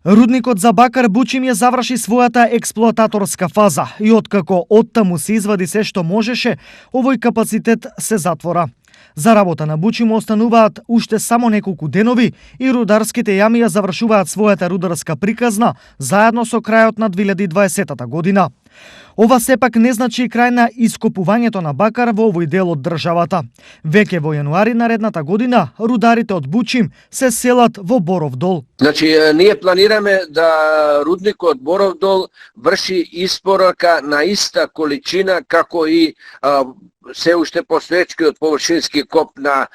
Рудникот за бакар Бучим ја заврши својата експлоататорска фаза и откако оттаму се извади се што можеше, овој капацитет се затвора. За работа на Бучим остануваат уште само неколку денови и рударските јами ја завршуваат својата рударска приказна заедно со крајот на 2020 година. Ова сепак не значи крај на ископувањето на бакар во овој дел од државата. Веќе во јануари наредната година рударите од Бучим се селат во Боров дол. Значи, ние планираме да рудникот Боров дол врши испорака на иста количина како и се уште постоечкиот површински коп на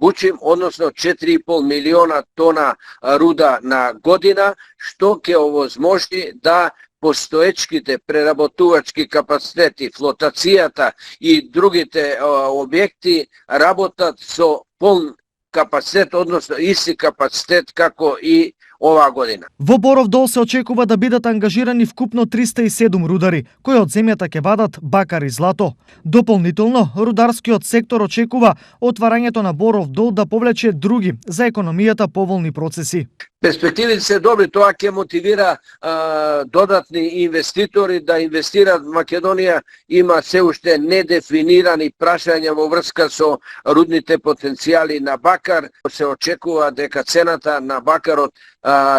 Бучим, односно 4,5 милиона тона руда на година, што ќе овозможи да постоечките преработувачки капацитети, флотацијата и другите објекти работат со полн капацитет, односно исти капацитет како и оваа година. Во Боров дол се очекува да бидат ангажирани вкупно 307 рудари, кои од земјата ќе вадат бакар и злато. Дополнително, рударскиот сектор очекува отварањето на Боров дол да повлече други за економијата поволни процеси. Перспективите се добри, тоа ќе мотивира додатни инвеститори да инвестираат. Македонија има се уште недефинирани прашања во врска со рудните потенцијали на бакар. Се очекува дека цената на бакарот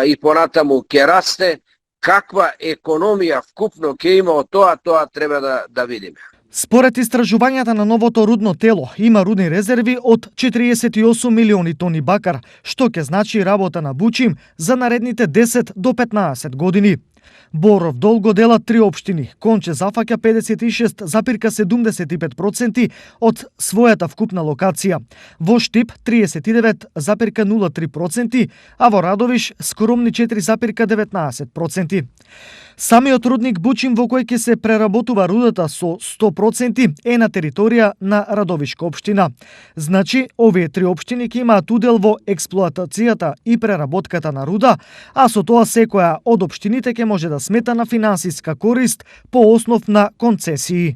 и понатаму ќе расте. Каква економија вкупно ќе има од тоа треба да видиме. Според истражувањата на новото рудно тело, има рудни резерви од 48 милиони тони бакар, што ќе значи работа на Бучим за наредните 10 до 15 години. Боров дол го делат 3 општини. Конче зафаќа 56,75% од својата вкупна локација. Во Штип 39,03%, а во Радовиш скромни 4,19%. Самиот рудник Бучим во кој ќе се преработува рудата со 100% е на територија на Радовишка општина. Значи, овие 3 општини ќе имаат удел во експлоатацијата и преработката на руда, а со тоа секоја од општините ќе може да смета на финансиска корист по основ на концесии.